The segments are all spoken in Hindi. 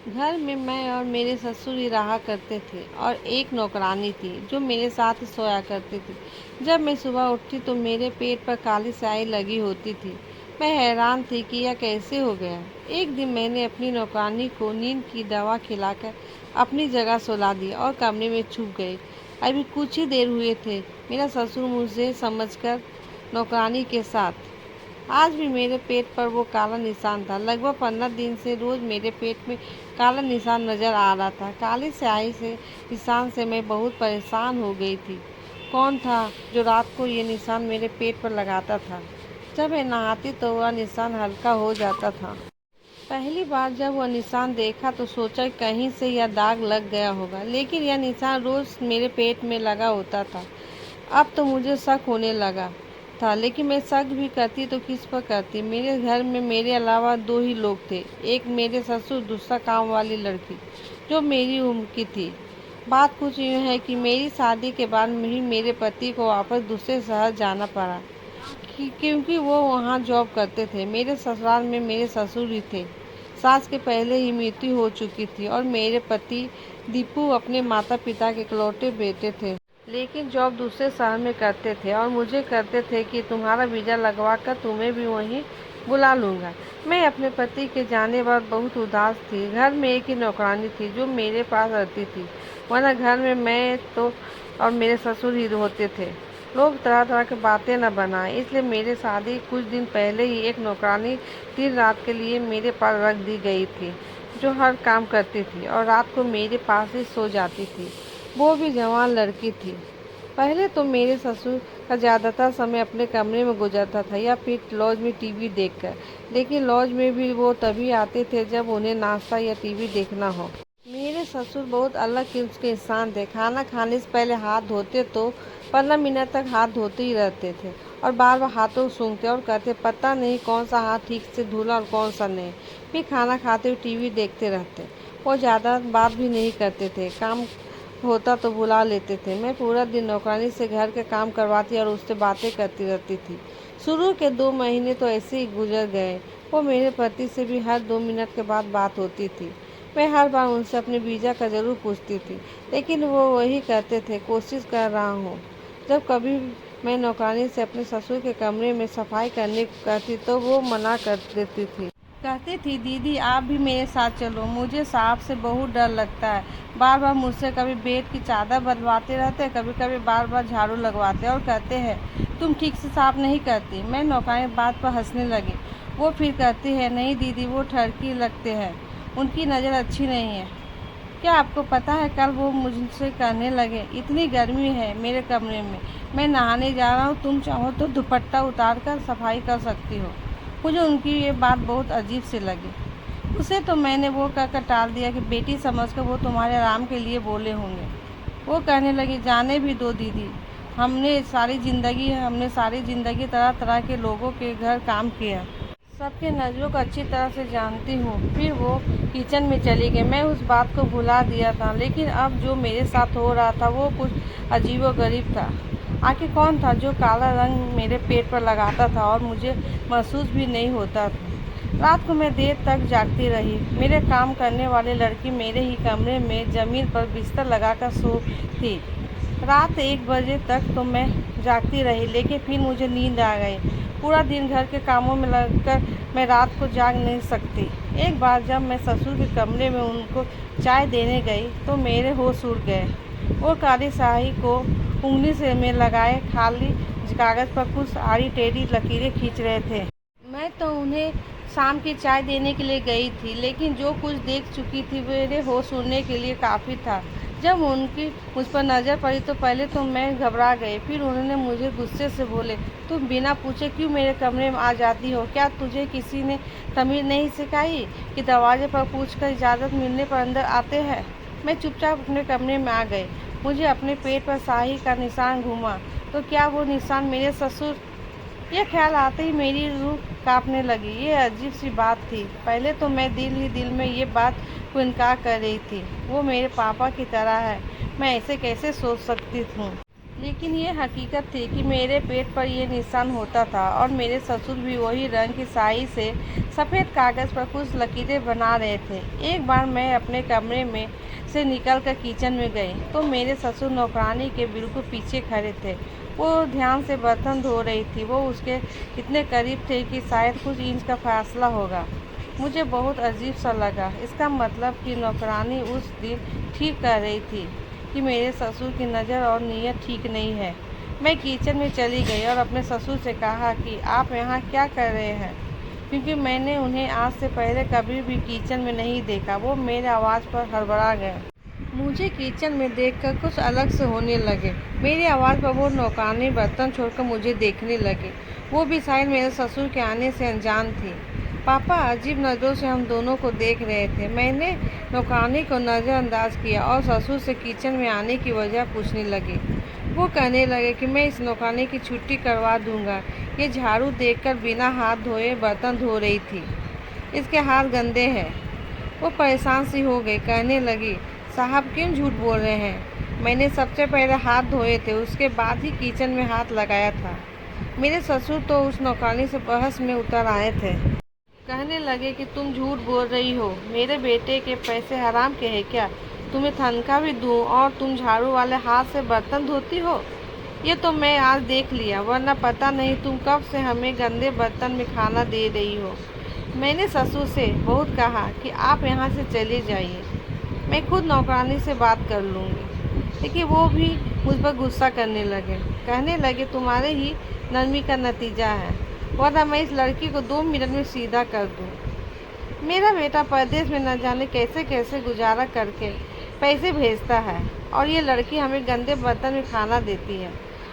घर में मैं और मेरे ससुर ही रहा करते थे और एक नौकरानी थी जो मेरे साथ ही सोया करती थी। जब मैं सुबह उठती तो मेरे पेट पर काली स्याही लगी होती थी। मैं हैरान थी कि यह कैसे हो गया। एक दिन मैंने अपनी नौकरानी को नींद की दवा खिलाकर अपनी जगह सुला दिया और कमरे में छुप गई। अभी कुछ ही देर हुए थे, मेरा ससुर मुझे समझकर नौकरानी के साथ। आज भी मेरे पेट पर वो काला निशान था। लगभग 15 दिन से रोज मेरे पेट में काला निशान नजर आ रहा था। काली स्याही से निशान से मैं बहुत परेशान हो गई थी। कौन था जो रात को ये निशान मेरे पेट पर लगाता था? जब मैं नहाती तो वह निशान हल्का हो जाता था। पहली बार जब वह निशान देखा तो सोचा कहीं से यह दाग लग गया होगा, लेकिन यह निशान रोज मेरे पेट में लगा होता था। अब तो मुझे शक होने लगा था, लेकिन मैं शक भी करती तो किस पर करती। मेरे घर में मेरे अलावा दो ही लोग थे, एक मेरे ससुर, दूसरा काम वाली लड़की जो मेरी उम्र की थी। बात कुछ यूँ है कि मेरी शादी के बाद ही मेरे पति को वापस दूसरे शहर जाना पड़ा, क्योंकि वो वहाँ जॉब करते थे। मेरे ससुराल में मेरे ससुर ही थे। सास के पहले ही मृत्यु हो चुकी थी और मेरे पति दीपू अपने माता पिता के इकलौते बेटे थे, लेकिन जॉब दूसरे शहर में करते थे और मुझे करते थे कि तुम्हारा वीज़ा लगवा कर तुम्हें भी वहीं बुला लूँगा। मैं अपने पति के जाने बाद बहुत उदास थी। घर में एक ही नौकरानी थी जो मेरे पास रहती थी, वरना घर में मैं तो और मेरे ससुर ही होते थे। लोग तरह तरह की बातें न बनाएं, इसलिए मेरे शादी कुछ दिन पहले ही एक नौकरानी 3 रात के लिए मेरे पास रख दी गई थी, जो हर काम करती थी और रात को मेरे पास ही सो जाती थी। वो भी जवान लड़की थी। पहले तो मेरे ससुर का ज़्यादातर समय अपने कमरे में गुजरता था या फिर लॉज में टीवी देखकर, लेकिन लॉज में भी वो तभी आते थे जब उन्हें नाश्ता या टीवी देखना हो। मेरे ससुर बहुत अलग किस्म के इंसान थे। खाना खाने से पहले हाथ धोते तो 15 मिनट तक हाथ धोते ही रहते थे और बार बार हाथों को सूंघते और कहते पता नहीं कौन सा हाथ ठीक से धुला और कौन सा नहीं। फिर खाना खाते हुए टीवी देखते रहते। वो ज़्यादा बात भी नहीं करते थे। काम होता तो बुला लेते थे। मैं पूरा दिन नौकरानी से घर के काम करवाती और उससे बातें करती रहती थी। शुरू के 2 महीने तो ऐसे ही गुजर गए। वो मेरे पति से भी हर 2 मिनट के बाद बात होती थी। मैं हर बार उनसे अपने वीज़ा का ज़रूर पूछती थी, लेकिन वो वही कहते थे कोशिश कर रहा हूँ। जब कभी मैं नौकरानी से अपने ससुर के कमरे में सफाई करने को कहती तो वो मना कर देती थी। कहती थी दीदी आप भी मेरे साथ चलो, मुझे सांप से बहुत डर लगता है। बार बार मुझसे कभी बेड की चादर बदलवाते रहते, कभी कभी बार बार झाड़ू लगवाते और कहते हैं तुम ठीक से साफ नहीं करती। मैं नौकरानी बात पर हंसने लगी। वो फिर कहती है नहीं दीदी वो ठरकी लगते हैं, उनकी नज़र अच्छी नहीं है। क्या आपको पता है कल वो मुझसे कहने लगे इतनी गर्मी है मेरे कमरे में, मैं नहाने जा रहा हूँ, तुम चाहो तो दुपट्टा उतार कर सफाई कर सकती हो। मुझे उनकी ये बात बहुत अजीब सी लगी। उसे तो मैंने वो कहकर टाल दिया कि बेटी समझकर वो तुम्हारे आराम के लिए बोले होंगे। वो कहने लगी जाने भी दो दीदी, हमने सारी ज़िंदगी तरह तरह के लोगों के घर काम किया, सबके नज़रों को अच्छी तरह से जानती हूँ। फिर वो किचन में चली गई। मैं उस बात को भुला दिया था, लेकिन अब जो मेरे साथ हो रहा था वो कुछ अजीबोगरीब था। आखिर कौन था जो काला रंग मेरे पेट पर लगाता था और मुझे महसूस भी नहीं होता था। रात को मैं देर तक जागती रही। मेरे काम करने वाली लड़की मेरे ही कमरे में ज़मीन पर बिस्तर लगाकर सो थी। रात 1 बजे तक तो मैं जागती रही, लेकिन फिर मुझे नींद आ गई। पूरा दिन घर के कामों में लगकर मैं रात को जाग नहीं सकती। एक बार जब मैं ससुर के कमरे में उनको चाय देने गई तो मेरे होश उड़ गए। वो काली स्याही को उंगली से में लगाए खाली कागज़ पर कुछ आड़ी टेढ़ी लकीरें खींच रहे थे। मैं तो उन्हें शाम की चाय देने के लिए गई थी, लेकिन जो कुछ देख चुकी थी मेरे होश उड़ने के लिए काफ़ी था। जब उनकी मुझ पर नज़र पड़ी तो पहले तो मैं घबरा गई, फिर उन्होंने मुझे गुस्से से बोले तुम बिना पूछे क्यों मेरे कमरे में आ जाती हो? क्या तुझे किसी ने तमीज़ नहीं सिखाई कि दरवाजे पर पूछकर इजाज़त मिलने पर अंदर आते हैं? मैं चुपचाप अपने कमरे में आ गई। मुझे अपने पेट पर स्याही का निशान घूमा तो क्या वो निशान मेरे ससुर? यह ख्याल आते ही मेरी रूह कांपने लगी। ये अजीब सी बात थी। पहले तो मैं दिल ही दिल में ये बात को इनकार कर रही थी, वो मेरे पापा की तरह है, मैं ऐसे कैसे सोच सकती हूँ। लेकिन ये हकीकत थी कि मेरे पेट पर ये निशान होता था और मेरे ससुर भी वही रंग की स्याही से सफ़ेद कागज़ पर कुछ लकीरें बना रहे थे। एक बार मैं अपने कमरे में से निकलकर किचन में गई तो मेरे ससुर नौकरानी के बिल्कुल पीछे खड़े थे। वो ध्यान से बर्तन धो रही थी। वो उसके इतने करीब थे कि शायद कुछ इंच का फासला होगा। मुझे बहुत अजीब सा लगा। इसका मतलब कि नौकरानी उस दिन ठीक कह रही थी कि मेरे ससुर की नज़र और नीयत ठीक नहीं है। मैं किचन में चली गई और अपने ससुर से कहा कि आप यहाँ क्या कर रहे हैं, क्योंकि मैंने उन्हें आज से पहले कभी भी किचन में नहीं देखा। वो मेरे आवाज़ पर हड़बड़ा गए। मुझे किचन में देखकर कुछ अलग से होने लगे। मेरी आवाज़ पर वो नौकरानी बर्तन छोड़कर मुझे देखने लगे। वो भी शायद मेरे ससुर के आने से अनजान थी। पापा अजीब नज़रों से हम दोनों को देख रहे थे। मैंने नौकरानी को नज़रअंदाज किया और ससुर से किचन में आने की वजह पूछने लगी। वो कहने लगे कि मैं इस नौकरानी की छुट्टी करवा दूंगा। ये झाड़ू देखकर बिना हाथ धोए बर्तन धो रही थी। इसके हाथ गंदे हैं। वो परेशान सी हो गई, कहने लगी, साहब क्यों झूठ बोल रहे हैं? मैंने सबसे पहले हाथ धोए थे, उसके बाद ही किचन में हाथ लगाया था। मेरे ससुर तो उस नौकरानी से बहस में उतर आए थे। कहने लगे कि तुम झूठ बोल रही हो। मेरे बेटे के पैसे हराम के हैं क्या? तुम्हें तनख्वाह भी दूँ और तुम झाड़ू वाले हाथ से बर्तन धोती हो? ये तो मैं आज देख लिया, वरना पता नहीं तुम कब से हमें गंदे बर्तन में खाना दे रही हो। मैंने ससुर से बहुत कहा कि आप यहाँ से चले जाइए, मैं खुद नौकरानी से बात कर लूँगी, लेकिन वो भी मुझ पर गुस्सा करने लगे। कहने लगे तुम्हारे ही नरमी का नतीजा है, वरना मैं इस लड़की को 2 मिनट में सीधा कर दूँ। मेरा बेटा परदेश में न जाने कैसे कैसे गुजारा करके पैसे भेजता है और ये लड़की हमें गंदे बर्तन में खाना देती है।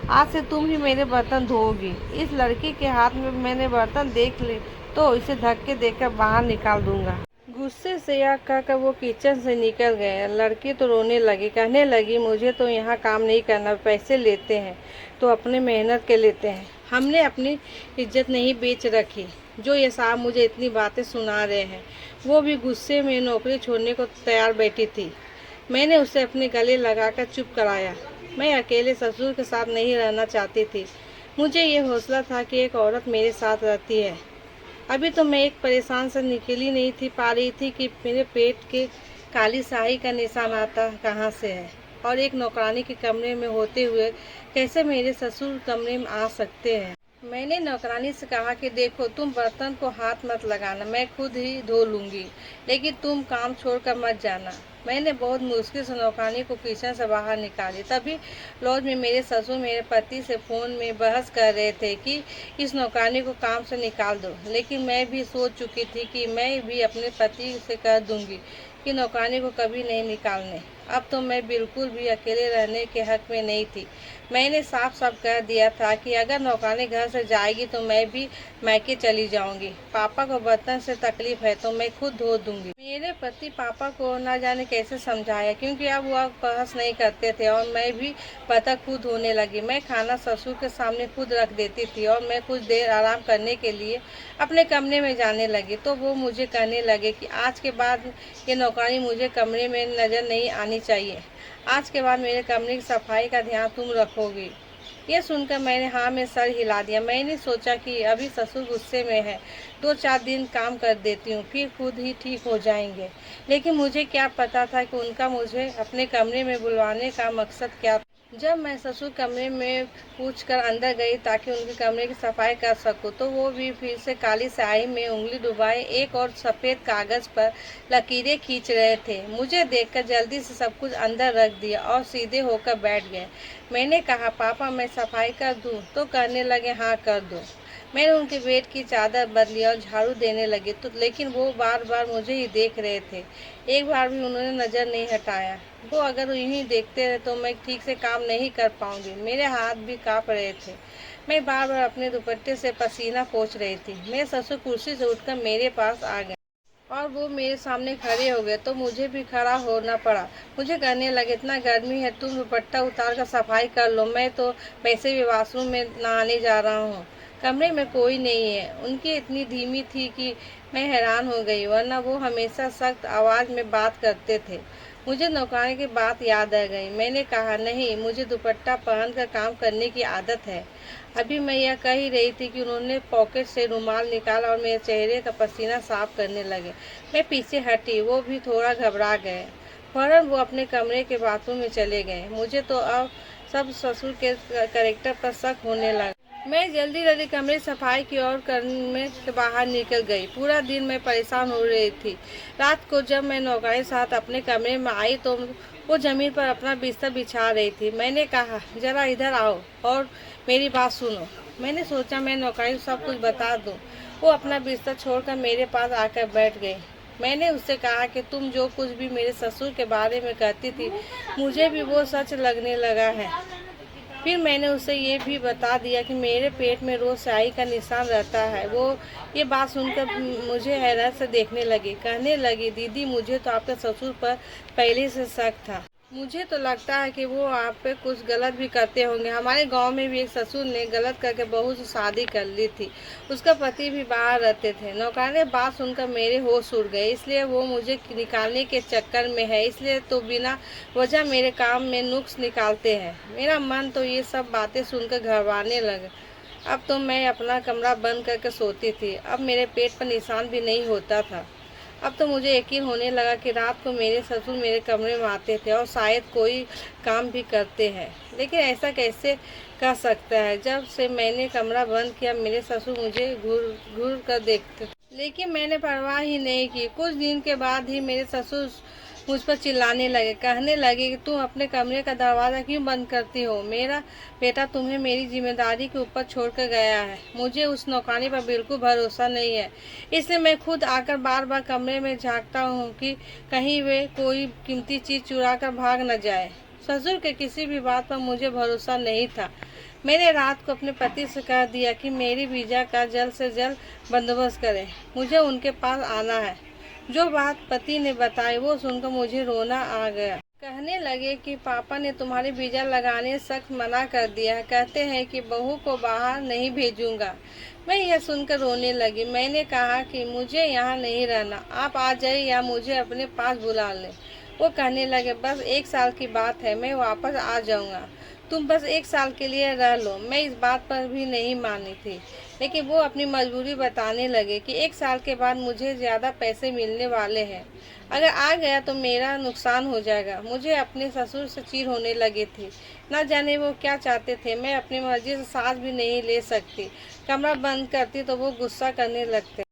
आज से तुम ही मेरे बर्तन धोओगी। इस लड़की के हाथ में मैंने बर्तन देख ले तो इसे धक्के देकर बाहर निकाल दूंगा। गुस्से से यह कहकर वो किचन से निकल गए। लड़की तो रोने लगी, कहने लगी, मुझे तो यहाँ काम नहीं करना, पैसे लेते हैं तो अपने मेहनत के लेते हैं। हमने अपनी इज्जत नहीं बेच रखी। जो ये साहब मुझे इतनी बातें सुना रहे हैं। वो भी गुस्से में नौकरी छोड़ने को तैयार बैठी थी। मैंने उसे अपने गले लगाकर चुप कराया। मैं अकेले ससुर के साथ नहीं रहना चाहती थी। मुझे ये हौसला था कि एक औरत मेरे साथ रहती है। अभी तो मैं एक परेशान से निकली नहीं थी पा रही थी कि मेरे पेट के काली स्याही का निशान आता कहाँ से है और एक नौकरानी के कमरे में होते हुए कैसे मेरे ससुर कमरे में आ सकते हैं। मैंने नौकरानी से कहा कि देखो, तुम बर्तन को हाथ मत लगाना, मैं खुद ही धो लूँगी, लेकिन तुम काम छोड़कर मत जाना। मैंने बहुत मुश्किल से नौकरानी को किचन से बाहर निकाली। तभी लॉज में मेरे ससुर मेरे पति से फ़ोन में बहस कर रहे थे कि इस नौकरानी को काम से निकाल दो, लेकिन मैं भी सोच चुकी थी कि मैं भी अपने पति से कह दूँगी कि नौकरानी को कभी नहीं निकालने। अब तो मैं बिल्कुल भी अकेले रहने के हक में नहीं थी। मैंने साफ साफ कह दिया था कि अगर नौकरानी घर से जाएगी तो मैं भी मैके चली जाऊंगी। पापा को बर्तन से तकलीफ है तो मैं खुद धो दूंगी। मेरे पति पापा को न जाने कैसे समझाया, क्योंकि अब वह बहस नहीं करते थे और मैं भी बर्तन खुद धोने लगी। मैं खाना ससुर के सामने खुद रख देती थी और मैं कुछ देर आराम करने के लिए अपने कमरे में जाने लगी तो वो मुझे कहने लगे कि आज के बाद ये नौकरानी मुझे कमरे में नज़र नहीं आनी चाहिए। आज के बाद मेरे कमरे की सफाई का ध्यान तुम रखोगी। यह सुनकर मैंने हाँ में सर हिला दिया। मैंने सोचा कि अभी ससुर गुस्से में है, 2-4 दिन काम कर देती हूँ, फिर खुद ही ठीक हो जाएंगे। लेकिन मुझे क्या पता था कि उनका मुझे अपने कमरे में बुलवाने का मकसद क्या था। जब मैं ससुर कमरे में पूछकर अंदर गई ताकि उनके कमरे की सफाई कर सकूं, तो वो भी फिर से काली स्याही में उंगली डुबाए एक और सफ़ेद कागज़ पर लकीरें खींच रहे थे। मुझे देखकर जल्दी से सब कुछ अंदर रख दिया और सीधे होकर बैठ गए। मैंने कहा, पापा मैं सफाई कर दूं? तो कहने लगे, हाँ कर दो। मैंने उनके बेड की चादर बदली और झाड़ू देने लगी तो लेकिन वो बार बार मुझे ही देख रहे थे। एक बार भी उन्होंने नज़र नहीं हटाया। वो अगर यूं ही देखते रहे तो मैं ठीक से काम नहीं कर पाऊंगी। मेरे हाथ भी कांप रहे थे। मैं बार बार अपने दुपट्टे से पसीना पोंछ रही थी। मेरे ससुर कुर्सी से उठकर मेरे पास आ गए और वो मेरे सामने खड़े हो गए तो मुझे भी खड़ा होना पड़ा। मुझे कहने लगे, इतना गर्मी है, तुम दुपट्टा उतार कर सफाई कर लो, मैं तो वैसे भी वॉशरूम में नहाने जा रहा हूँ। कमरे में कोई नहीं है। उनकी इतनी धीमी थी कि मैं हैरान हो गई, वरना वो हमेशा सख्त आवाज़ में बात करते थे। मुझे नौकरानी की बात याद आ गई। मैंने कहा, नहीं, मुझे दुपट्टा पहन कर काम करने की आदत है। अभी मैं यह कह ही रही थी कि उन्होंने पॉकेट से रुमाल निकाला और मेरे चेहरे का पसीना साफ करने लगे। मैं पीछे हटी, वो भी थोड़ा घबरा गए। फौरन वो अपने कमरे के बाथरूम में चले गए। मुझे तो अब सब ससुर के कैरेक्टर पर शक होने लगा। मैं जल्दी जल्दी कमरे सफाई की ओर करने के बाहर निकल गई। पूरा दिन मैं परेशान हो रही थी। रात को जब मैं नौकरानी के साथ अपने कमरे में आई तो वो जमीन पर अपना बिस्तर बिछा रही थी। मैंने कहा, जरा इधर आओ और मेरी बात सुनो। मैंने सोचा मैं नौकरानी को सब कुछ बता दूं। वो अपना बिस्तर छोड़कर मेरे पास आकर बैठ गई। मैंने उससे कहा कि तुम जो कुछ भी मेरे ससुर के बारे में कहती थी, मुझे भी वो सच लगने लगा है। फिर मैंने उसे ये भी बता दिया कि मेरे पेट में रोज स्याही का निशान रहता है। वो ये बात सुनकर मुझे हैरत से देखने लगी। कहने लगी, दीदी, मुझे तो आपके ससुर पर पहले से शक था। मुझे तो लगता है कि वो आप पे कुछ गलत भी करते होंगे। हमारे गांव में भी एक ससुर ने गलत करके बहू से शादी कर ली थी। उसका पति भी बाहर रहते थे। नौकरानी बात सुनकर मेरे होश उड़ गए। इसलिए वो मुझे निकालने के चक्कर में है, इसलिए तो बिना वजह मेरे काम में नुक्स निकालते हैं। मेरा मन तो ये सब बातें सुनकर घबराने लगा। अब तो मैं अपना कमरा बंद करके सोती थी। अब मेरे पेट पर निशान भी नहीं होता था। अब तो मुझे यकीन होने लगा कि रात को मेरे ससुर मेरे कमरे में आते थे और शायद कोई काम भी करते हैं। लेकिन ऐसा कैसे कर सकता है? जब से मैंने कमरा बंद किया, मेरे ससुर मुझे घूर घूर कर देखते थे। लेकिन मैंने परवाह ही नहीं की। कुछ दिन के बाद ही मेरे ससुर मुझ पर चिल्लाने लगे। कहने लगे कि तुम अपने कमरे का दरवाज़ा क्यों बंद करती हो? मेरा बेटा तुम्हें मेरी जिम्मेदारी के ऊपर छोड़कर गया है। मुझे उस नौकरानी पर बिल्कुल भरोसा नहीं है, इसलिए मैं खुद आकर बार बार कमरे में झांकता हूँ कि कहीं वे कोई कीमती चीज़ चुरा कर भाग न जाए। ससुर के किसी भी बात पर मुझे भरोसा नहीं था। मैंने रात को अपने पति से कह दिया कि मेरी वीज़ा का जल्द से जल्द बंदोबस्त करें, मुझे उनके पास आना है। जो बात पति ने बताई वो सुनकर मुझे रोना आ गया। कहने लगे कि पापा ने तुम्हारी वीजा लगाने सख्त मना कर दिया है। कहते हैं कि बहू को बाहर नहीं भेजूंगा। मैं यह सुनकर रोने लगी। मैंने कहा कि मुझे यहाँ नहीं रहना, आप आ जाइए या मुझे अपने पास बुला लें। वो कहने लगे, बस 1 साल की बात है, मैं वापस आ जाऊंगा, तुम बस 1 साल के लिए रह लो। मैं इस बात पर भी नहीं मानी थी, लेकिन वो अपनी मजबूरी बताने लगे कि 1 साल के बाद मुझे ज़्यादा पैसे मिलने वाले हैं। अगर आ गया तो मेरा नुकसान हो जाएगा। मुझे अपने ससुर से चिढ़ होने लगी थी। न जाने वो क्या चाहते थे। मैं अपनी मर्जी से सांस भी नहीं ले सकती। कमरा बंद करती तो वो गुस्सा करने लगते।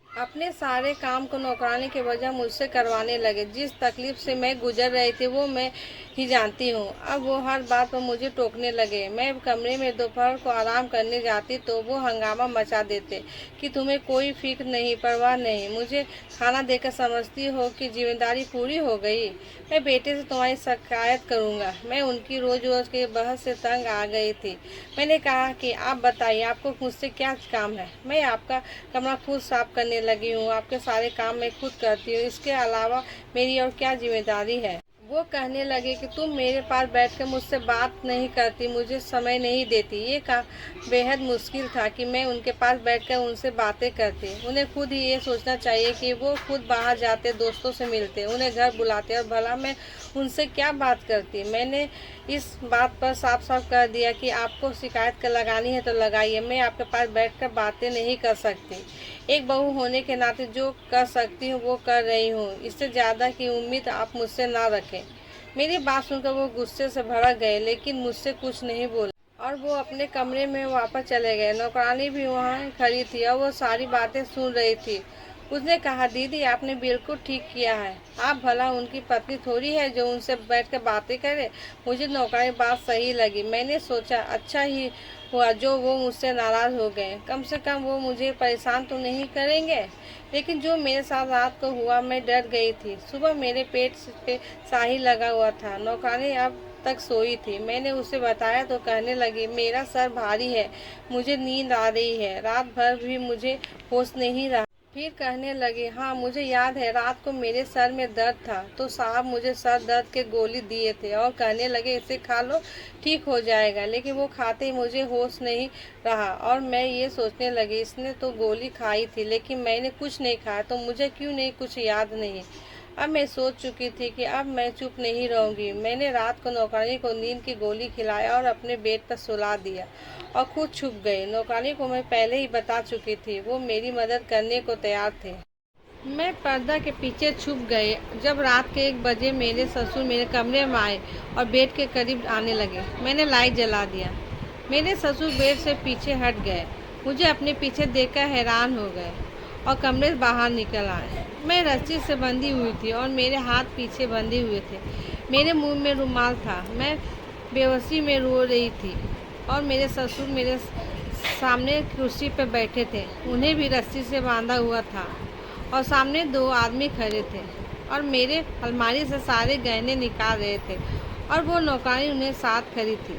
अपने सारे काम को नौकरानी के वजह मुझसे करवाने लगे। जिस तकलीफ से मैं गुजर रही थी वो मैं ही जानती हूँ। अब वो हर बात पर मुझे टोकने लगे। मैं कमरे में दोपहर को आराम करने जाती तो वो हंगामा मचा देते कि तुम्हें कोई फिक्र नहीं, परवाह नहीं, मुझे खाना देकर समझती हो कि जिम्मेदारी पूरी हो गई। मैं बेटे से तुम्हारी शिकायत करूँगा। मैं उनकी रोज रोज के बहस से तंग आ गई थी। मैंने कहा कि आप बताइए, आपको मुझसे क्या काम है? मैं आपका कमरा खुद साफ करने लगी हूँ, आपके सारे काम मैं खुद करती हूँ, इसके अलावा मेरी और क्या जिम्मेदारी है? वो कहने लगे कि तुम मेरे पास बैठकर मुझसे बात नहीं करती, मुझे समय नहीं देती। ये काम बेहद मुश्किल था कि मैं उनके पास बैठकर उनसे बातें करती। उन्हें खुद ही ये सोचना चाहिए कि वो खुद बाहर जाते, दोस्तों से मिलते, उन्हें घर बुलाते, और भला मैं उनसे क्या बात करती। मैंने इस बात पर साफ साफ कह दिया कि आपको शिकायत लगानी है तो लगाइए, मैं आपके पास बैठकर बातें नहीं कर सकती। एक बहू होने के नाते जो कर सकती हूँ वो कर रही हूँ, इससे ज़्यादा की उम्मीद आप मुझसे ना रखें। मेरी बात सुनकर वो गुस्से से भड़क गए, लेकिन मुझसे कुछ नहीं बोले और वो अपने कमरे में वापस चले गए। नौकरानी भी वहाँ खड़ी थी और वो सारी बातें सुन रही थी। उसने कहा, दीदी, आपने बिल्कुल ठीक किया है। आप भला उनकी पत्नी थोड़ी है जो उनसे बैठकर बातें करे। मुझे नौकरानी बात सही लगी। मैंने सोचा अच्छा ही हुआ जो वो मुझसे नाराज़ हो गए, कम से कम वो मुझे परेशान तो नहीं करेंगे। लेकिन जो मेरे साथ रात को हुआ, मैं डर गई थी। सुबह मेरे पेट पे स्याही लगा हुआ था। नौकरानी अब तक सोई थी। मैंने उसे बताया तो कहने लगी, मेरा सर भारी है, मुझे नींद आ रही है, रात भर भी मुझे होश नहीं रहा। फिर कहने लगे, हाँ, मुझे याद है, रात को मेरे सर में दर्द था तो साहब मुझे सर दर्द के गोली दिए थे और कहने लगे इसे खा लो, ठीक हो जाएगा। लेकिन वो खाते ही मुझे होश नहीं रहा और मैं ये सोचने लगी, इसने तो गोली खाई थी लेकिन मैंने कुछ नहीं खाया तो मुझे क्यों नहीं कुछ याद नहीं। अब मैं सोच चुकी थी कि अब मैं चुप नहीं रहूंगी। मैंने रात को नौकरानी को नींद की गोली खिलाया और अपने बेड पर सुला दिया और खुद छुप गई। नौकरानी को मैं पहले ही बता चुकी थी, वो मेरी मदद करने को तैयार थे। मैं पर्दा के पीछे छुप गई। जब रात के 1 बजे मेरे ससुर मेरे कमरे में आए और बेड के करीब आने लगे, मैंने लाइट जला दिया। मेरे ससुर बेड से पीछे हट गए, मुझे अपने पीछे देखकर हैरान हो गए और कमरे से बाहर निकल आए। मैं रस्सी से बंधी हुई थी और मेरे हाथ पीछे बंधे हुए थे। मेरे मुंह में रुमाल था। मैं बेहोशी में रो रही थी और मेरे ससुर मेरे सामने कुर्सी पर बैठे थे। उन्हें भी रस्सी से बांधा हुआ था और सामने 2 आदमी खड़े थे और मेरे अलमारी से सारे गहने निकाल रहे थे और वो नौकरानी उन्हें साथ खड़ी थी।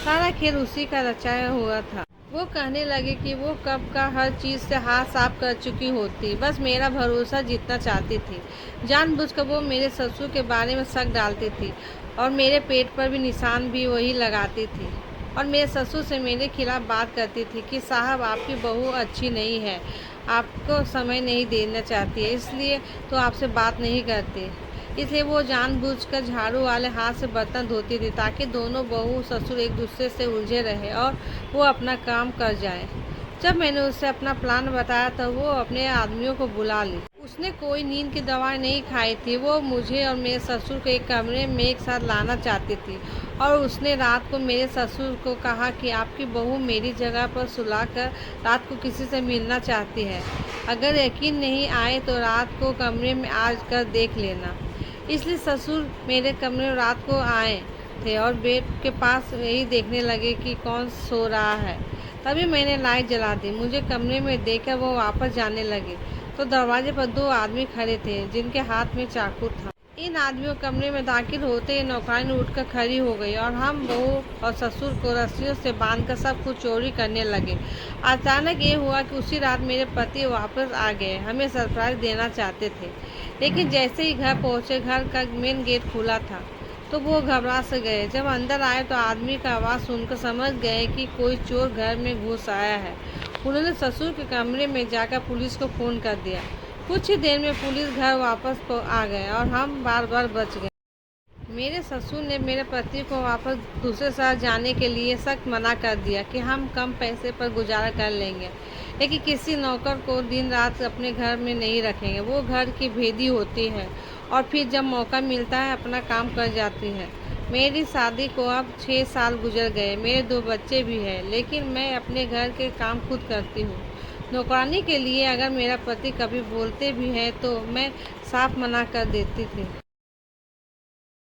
सारा खेल उसी का रचाया हुआ था। वो कहने लगे कि वो कब का हर चीज़ से हाथ साफ कर चुकी होती, बस मेरा भरोसा जीतना चाहती थी। जानबूझकर वो मेरे ससुर के बारे में शक डालती थी और मेरे पेट पर भी निशान भी वही लगाती थी और मेरे ससुर से मेरे खिलाफ बात करती थी कि साहब आपकी बहू अच्छी नहीं है, आपको समय नहीं देना चाहती है, इसलिए तो आपसे बात नहीं करती। इसलिए वो जानबूझकर झाड़ू वाले हाथ से बर्तन धोती थी ताकि दोनों बहू ससुर एक दूसरे से उलझे रहे और वो अपना काम कर जाए। जब मैंने उसे अपना प्लान बताया तो वो अपने आदमियों को बुला ली। उसने कोई नींद की दवाई नहीं खाई थी। वो मुझे और मेरे ससुर को एक कमरे में एक साथ लाना चाहती थी और उसने रात को मेरे ससुर को कहा कि आपकी बहू मेरी जगह पर सुलाकर रात को किसी से मिलना चाहती है। अगर यकीन नहीं आए तो रात को कमरे में आ कर देख लेना। इसलिए ससुर मेरे कमरे में रात को आए थे और बेड के पास यही देखने लगे कि कौन सो रहा है। तभी मैंने लाइट जला दी। मुझे कमरे में देखकर वो वापस जाने लगे तो दरवाजे पर 2 आदमी खड़े थे जिनके हाथ में चाकू था। इन आदमियों कमरे में दाखिल होते ही नौकरानी उठकर खड़ी हो गई और हम बहू और ससुर को रस्सियों से बांधकर सब कुछ चोरी करने लगे। अचानक ये हुआ कि उसी रात मेरे पति वापस आ गए। हमें सरप्राइज देना चाहते थे, लेकिन जैसे ही घर पहुंचे, घर का मेन गेट खुला था तो वो घबरा से गए। जब अंदर आए तो आदमी का आवाज़ सुनकर समझ गए कि कोई चोर घर में घुस आया है। उन्होंने ससुर के कमरे में जाकर पुलिस को फ़ोन कर दिया। कुछ ही देर में पुलिस घर वापस आ गए और हम बार बच गए। मेरे ससुर ने मेरे पति को वापस दूसरे शहर जाने के लिए सख्त मना कर दिया कि हम कम पैसे पर गुजारा कर लेंगे, लेकिन किसी नौकर को दिन रात अपने घर में नहीं रखेंगे। वो घर की भेदी होती है और फिर जब मौका मिलता है अपना काम कर जाती है। मेरी शादी को अब 6 साल गुजर गए। मेरे 2 बच्चे भी हैं, लेकिन मैं अपने घर के काम खुद करती हूँ। नौकरानी के लिए अगर मेरा पति कभी बोलते भी हैं तो मैं साफ मना कर देती थी।